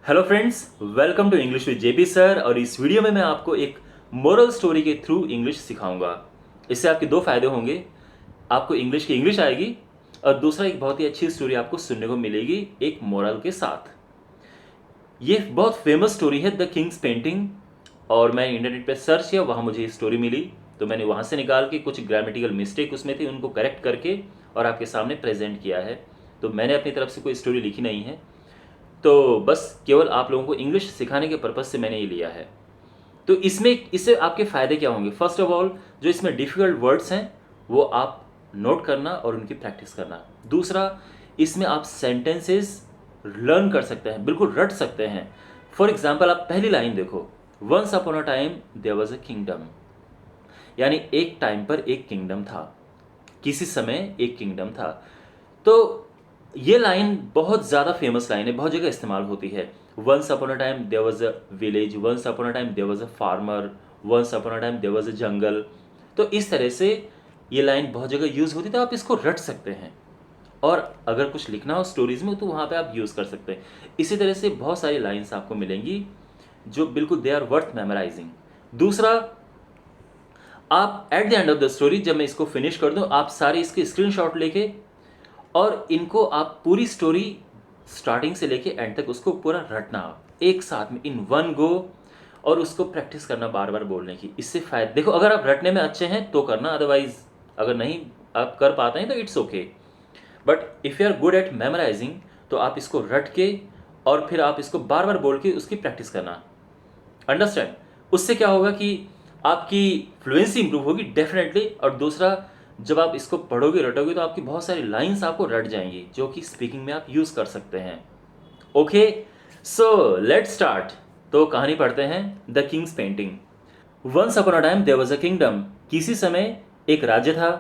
Hello friends, welcome to English with JP sir. और इस video में मैं आपको एक मोरल स्टोरी के थ्रू इंग्लिश सिखाऊंगा। इससे आपके दो फायदे होंगे। आपको इंग्लिश की इंग्लिश आएगी और दूसरा एक बहुत ही अच्छी स्टोरी आपको सुनने को मिलेगी एक मोरल के साथ। ये बहुत फेमस स्टोरी है द किंग्स पेंटिंग। और मैं इंटरनेट पे सर्च किया, वहाँ मुझे ये स्टोरी मिली, तो मैंने वहाँ से निकाल के कुछ ग्रामेटिकल मिस्टेक उसमें थी उनको करेक्ट करके और आपके सामने प्रेजेंट किया है। तो मैंने अपनी तरफ से कोई स्टोरी लिखी नहीं है, तो बस केवल आप लोगों को इंग्लिश सिखाने के पर्पज़ से मैंने ये लिया है। तो इससे आपके फ़ायदे क्या होंगे? फर्स्ट ऑफ ऑल, जो इसमें डिफ़िकल्ट वर्ड्स हैं वो आप नोट करना और उनकी प्रैक्टिस करना। दूसरा, इसमें आप सेंटेंसेस लर्न कर सकते हैं, बिल्कुल रट सकते हैं। फॉर एग्जाम्पल, आप पहली लाइन देखो, once upon a time there was a kingdom, यानी एक टाइम पर एक किंगडम था, किसी समय एक किंगडम था। तो ये लाइन बहुत ज़्यादा फेमस लाइन है, बहुत जगह इस्तेमाल होती है। Once upon a time there was a village, once upon a time there was a farmer, once upon a time there was a jungle. तो इस तरह से ये लाइन बहुत जगह यूज़ होती है, तो आप इसको रट सकते हैं। और अगर कुछ लिखना हो स्टोरीज में तो वहाँ पे आप यूज़ कर सकते हैं। इसी तरह से बहुत सारी लाइन्स आपको मिलेंगी जो बिल्कुल दे आर वर्थ मेमोराइजिंग। दूसरा, आप at the end of the story, जब मैं इसको फिनिश कर दूं, आप सारे इसके स्क्रीनशॉट लेके और इनको आप पूरी स्टोरी स्टार्टिंग से लेके एंड तक उसको पूरा रटना, आप एक साथ में इन वन गो, और उसको प्रैक्टिस करना बार बार बोलने की। इससे फायदे देखो, अगर आप रटने में अच्छे हैं तो करना, अदरवाइज अगर नहीं आप कर पाते हैं तो it's okay. But if you are good at memorising तो आप इसको रट के और फिर आप इसको बार बार बोल के उसकी प्रैक्टिस करना। अंडरस्टैंड? उससे क्या होगा कि आपकी फ्लुएंसी इंप्रूव होगी डेफिनेटली। और दूसरा, जब आप इसको पढ़ोगे रटोगे तो आपकी बहुत सारी लाइंस आपको रट जाएंगी जो कि स्पीकिंग में आप यूज़ कर सकते हैं। Okay, so let's start. तो कहानी पढ़ते हैं, the king's painting. Once upon a time there was a kingdom, किसी समय एक राज्य था।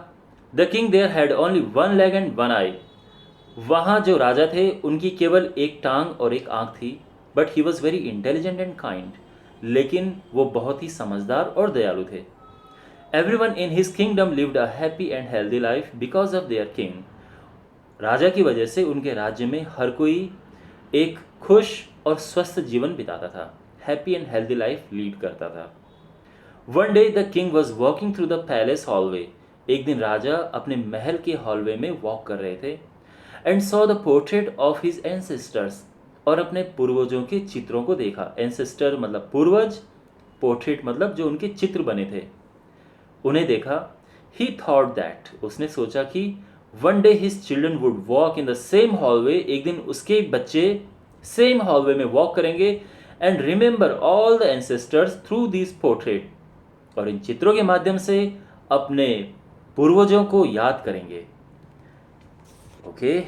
The king there had only one leg and one eye, वहाँ जो राजा थे उनकी केवल एक टांग और एक आंख थी। But he was very intelligent and kind, लेकिन वो बहुत ही समझदार और दयालु थे। Everyone in his kingdom lived a happy and healthy life because of their king, राजा की वजह से उनके राज्य में हर कोई एक खुश और स्वस्थ जीवन बिताता था, happy and healthy life lead करता था। One day the king was walking through the palace hallway, एक दिन राजा अपने महल के हॉलवे में वॉक कर रहे थे। And saw the portrait of his ancestors, और अपने पूर्वजों के चित्रों को देखा। एंसेस्टर मतलब पूर्वज, पोर्ट्रेट मतलब जो उनके चित्र बने थे उन्हें देखा। ही थॉट दैट, उसने सोचा कि one day his children would walk in the same hallway, एक दिन उसके बच्चे सेम हॉलवे में वॉक करेंगे। And remember all the ancestors through this portrait, और इन चित्रों के माध्यम से अपने पूर्वजों को याद करेंगे। Okay,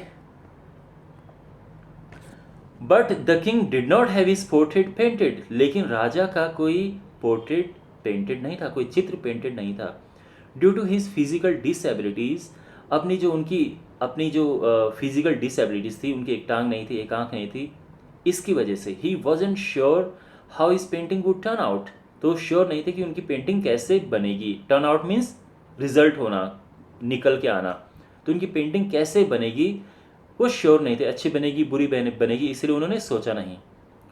but the king did not have his portrait painted, लेकिन राजा का कोई पोर्ट्रेट पेंटेड नहीं था, कोई चित्र पेंटेड नहीं था। Due to his physical disabilities, अपनी जो फिजिकल डिसएबिलिटीज थी, उनकी एक टांग नहीं थी, एक आंख नहीं थी, इसकी वजह से he wasn't sure how his painting would turn out, तो श्योर नहीं थे कि उनकी पेंटिंग कैसे बनेगी। टर्न आउट मीन्स रिजल्ट होना, निकल के आना। तो उनकी पेंटिंग कैसे बनेगी वो श्योर नहीं थे, अच्छी बनेगी बुरी बनेगी, इसलिए उन्होंने सोचा नहीं।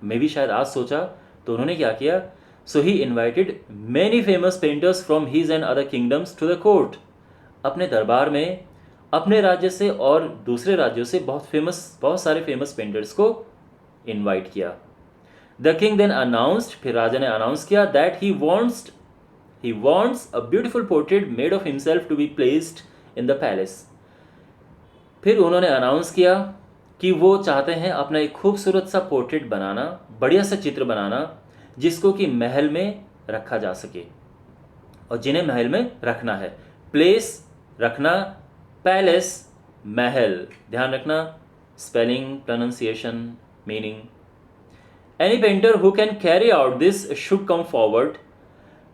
मैं भी शायद आज सोचा, तो उन्होंने क्या किया, so he invited many famous painters from his and other kingdoms to the court, अपने दरबार में अपने राज्य से और दूसरे राज्यों से बहुत सारे फेमस पेंटर्स को इनवाइट किया। द किंग देन अनाउंस्ड, फिर राजा ने अनाउंस किया that he wants a beautiful portrait made of himself to be placed in the palace. फिर उन्होंने अनाउंस किया कि वो चाहते हैं अपना एक खूबसूरत सा पोर्ट्रेट बनाना, बढ़िया सा चित्र बनाना, जिसको कि महल में रखा जा सके। और जिन्हें महल में रखना है, प्लेस रखना, पैलेस महल, ध्यान रखना spelling, pronunciation, meaning. Any painter who can carry out this should come forward,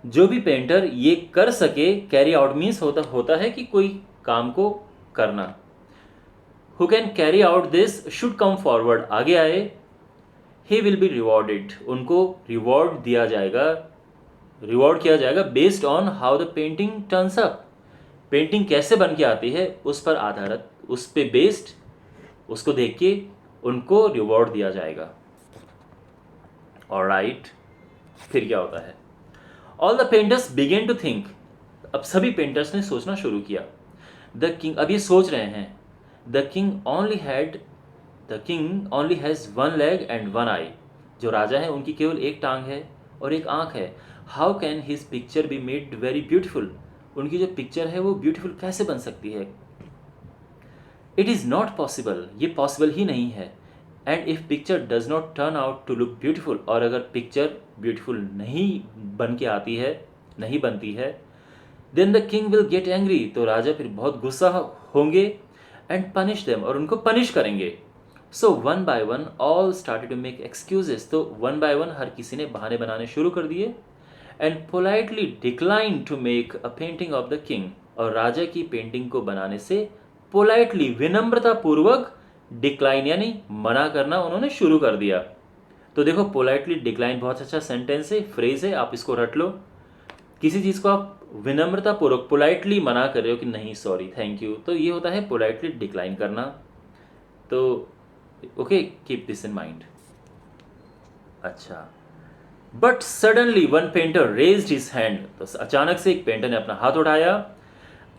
जो भी पेंटर ये कर सके, कैरी आउट मीन्स होता है कि कोई काम को करना। Who can carry out this should come forward, आगे आए। ही विल बी रिवॉर्डेड, उनको रिवॉर्ड दिया जाएगा, रिवॉर्ड किया जाएगा based on how the painting turns up, painting कैसे बन के आती है उस पर आधारित, उस पे बेस्ड, उसको देख के उनको रिवॉर्ड दिया जाएगा। ऑलराइट, फिर क्या होता है? All the painters began to think, अब सभी पेंटर्स ने सोचना शुरू किया। द किंग, अब ये सोच रहे हैं, the king only has one leg and one eye, जो राजा है उनकी केवल एक टांग है और एक आंख है। How can his picture be made very beautiful, उनकी जो पिक्चर है वो ब्यूटीफुल कैसे बन सकती है? इट इज़ नॉट पॉसिबल, ये पॉसिबल ही नहीं है। And if picture does not turn out to look beautiful, और अगर पिक्चर ब्यूटीफुल नहीं बन के आती है, नहीं बनती है, then the king will get angry, तो राजा फिर बहुत गुस्सा होंगे, एंड पनिश देम, और उनको पनिश करेंगे। So one by one all started to make excuses, तो वन बाय वन हर किसी ने बहाने बनाने शुरू कर दिए। And politely decline to make a painting of the king, और राजा की पेंटिंग को बनाने से पोलाइटली, विनम्रता पूर्वक, डिक्लाइन यानी मना करना उन्होंने शुरू कर दिया। तो देखो, पोलाइटली डिक्लाइन बहुत अच्छा सेंटेंस है, फ्रेज है, आप इसको रट लो। किसी चीज़ को आप विनम्रता पूर्वक पोलाइटली मना कर रहे हो कि नहीं, सॉरी, थैंक यू, तो ये होता है पोलाइटली डिक्लाइन करना। तो okay, keep this in mind. अच्छा, but suddenly one painter raised his hand, तो अचानक से एक पेंटर ने अपना हाथ उठाया,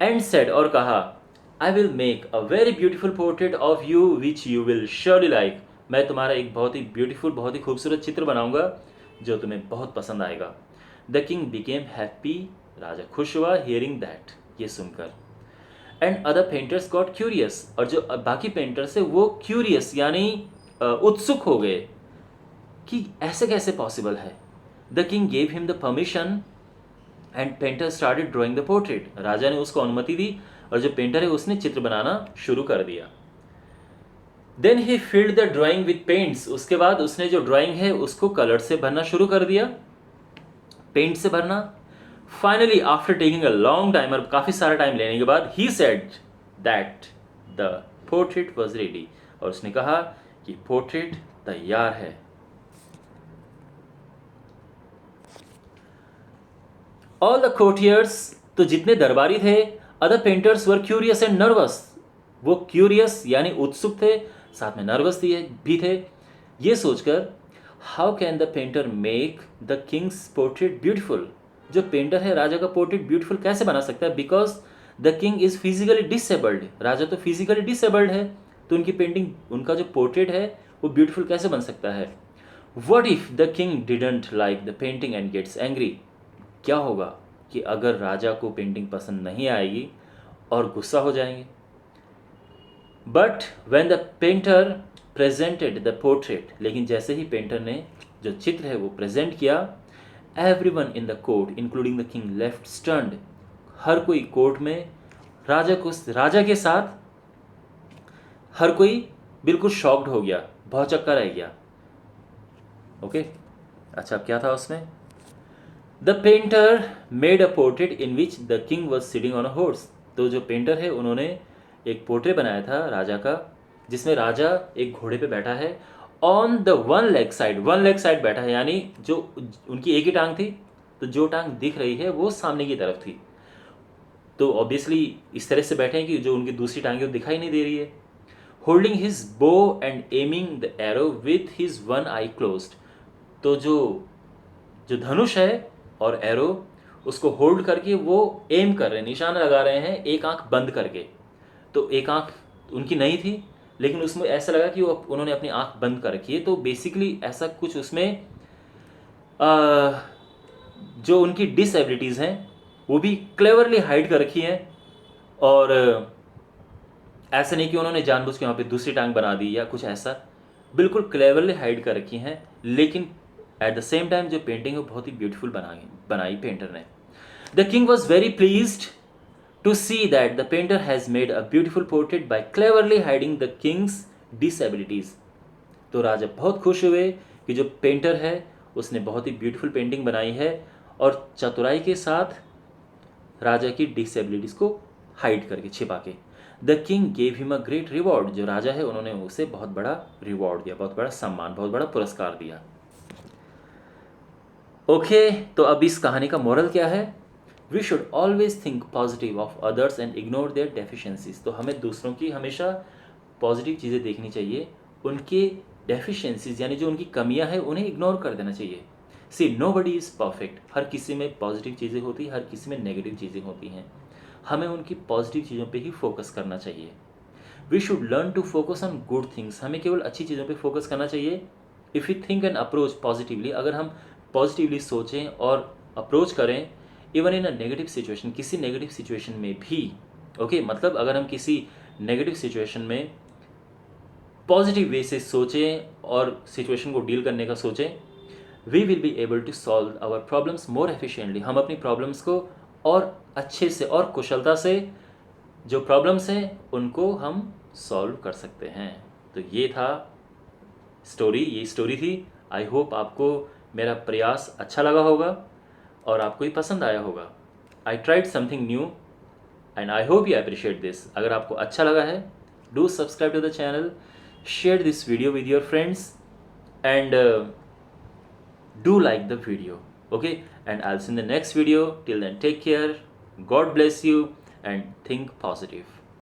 एंड सेड, और कहा, I will make a very beautiful portrait of you which you will surely like, मैं तुम्हारा एक बहुत ही ब्यूटीफुल, बहुत ही खूबसूरत चित्र बनाऊंगा जो तुम्हें बहुत पसंद आएगा। द किंग बिकेम हैप्पी, राजा खुश हुआ, हियरिंग दैट, ये सुनकर। And other painters got curious, और जो बाकी पेंटर्स है वो क्यूरियस यानी उत्सुक हो गए कि ऐसे कैसे पॉसिबल है। The king gave him the permission and painter started drawing the portrait, राजा ने उसको अनुमति दी और जो पेंटर है उसने चित्र बनाना शुरू कर दिया। Then he filled the drawing with paints, उसके बाद उसने जो ड्राइंग है उसको कलर से भरना शुरू कर दिया, पेंट से भरना। Finally after taking a long time, और काफी सारा टाइम लेने के बाद, he said that the portrait was ready, और उसने कहा कि पोर्ट्रेट तैयार है। ऑल द कोर्टियर्स, तो जितने दरबारी थे, other painters were curious and nervous, वो क्यूरियस यानी उत्सुक थे, साथ में नर्वस भी थे, ये सोचकर, how can the painter make the king's portrait beautiful, जो पेंटर है राजा का पोर्ट्रेट ब्यूटीफुल कैसे बना सकता है? Because the king is physically disabled, राजा तो फिजिकली डिसेबल्ड है, तो उनकी पेंटिंग, उनका जो पोर्ट्रेट है वो ब्यूटीफुल कैसे बन सकता है? What if the king didn't like the painting and gets angry, क्या होगा कि अगर राजा को पेंटिंग पसंद नहीं आएगी और गुस्सा हो जाएंगे? But when the painter presented the portrait, लेकिन जैसे ही पेंटर ने जो चित्र है वो प्रेजेंट किया, everyone in the court including the king left stunned, हर कोई कोर्ट में राजा के साथ हर कोई बिल्कुल शॉक्ड हो गया, भौचक्का रह गया। ओके, अच्छा, क्या था उसमें? The painter made a portrait in which the king was sitting on a horse, तो जो पेंटर है उन्होंने एक पोर्ट्रेट बनाया था राजा का, जिसमें राजा एक घोड़े पे बैठा है, on the one leg side बैठा है, यानी जो उनकी एक ही टांग थी, तो जो टांग दिख रही है वो सामने की तरफ थी, तो ऑब्वियसली इस तरह से बैठे हैं कि जो उनकी दूसरी टांग है वो दिखाई नहीं दे रही है। Holding his bow and aiming the arrow with his one I closed, तो जो धनुष है और एरो उसको होल्ड करके वो एम कर रहे हैं, निशाना लगा रहे हैं, एक आंख बंद करके। तो एक आंख उनकी नहीं थी, लेकिन उसमें ऐसा लगा कि वो उन्होंने अपनी आंख बंद कर रखी है, तो बेसिकली ऐसा कुछ उसमें जो उनकी डिसएबिलिटीज़ हैं वो भी क्लेवरली हाइड कर रखी हैं, और ऐसा नहीं कि उन्होंने जानबूझ के वहाँ पे दूसरी टांग बना दी या कुछ ऐसा, बिल्कुल क्लेवरली हाइड कर रखी हैं, लेकिन एट द सेम टाइम जो पेंटिंग है बहुत ही ब्यूटीफुल बनाई पेंटर ने। The king was very pleased to see that the painter has made a beautiful portrait by cleverly hiding the king's disabilities, तो राजा बहुत खुश हुए कि जो पेंटर है उसने बहुत ही ब्यूटीफुल पेंटिंग बनाई है और चतुराई के साथ राजा की डिसएबिलिटीज़ को हाइड करके, छिपा के। The king gave him a great reward, जो राजा है उन्होंने उसे बहुत बड़ा रिवॉर्ड दिया, बहुत बड़ा सम्मान, बहुत बड़ा पुरस्कार दिया। ओके, तो अब इस कहानी का मोरल क्या है? We should always think positive of others and ignore their deficiencies, तो हमें दूसरों की हमेशा पॉजिटिव चीज़ें देखनी चाहिए, उनके डेफिशिएंसीज यानी जो उनकी कमियां हैं उन्हें इग्नोर कर देना चाहिए। सी नोबडी इज़ परफेक्ट, हर किसी में पॉजिटिव चीज़ें होती हैं, हर किसी में नेगेटिव चीज़ें होती हैं। हमें उनकी पॉजिटिव चीज़ों पे ही फोकस करना चाहिए। We should learn to focus on good things, हमें केवल अच्छी चीज़ों पे फोकस करना चाहिए। If you think and approach positively, अगर हम पॉजिटिवली सोचें और अप्रोच करें even in a negative situation, किसी नेगेटिव सिचुएशन में भी, ओके मतलब अगर हम किसी नेगेटिव सिचुएशन में पॉजिटिव वे से सोचें और सिचुएशन को डील करने का सोचें, we will be able to solve our problems more efficiently, हम अपनी प्रॉब्लम्स को और अच्छे से और कुशलता से जो प्रॉब्लम्स हैं उनको हम सॉल्व कर सकते हैं। तो ये था ये स्टोरी थी। आई होप आपको मेरा प्रयास अच्छा लगा होगा और आपको ये पसंद आया होगा। I tried something new and I hope you appreciate this. अगर आपको अच्छा लगा है, do subscribe to the channel, share this video with your friends, and do like the video, okay? And I'll see you in the next video. Till then, take care, God bless you, and think positive.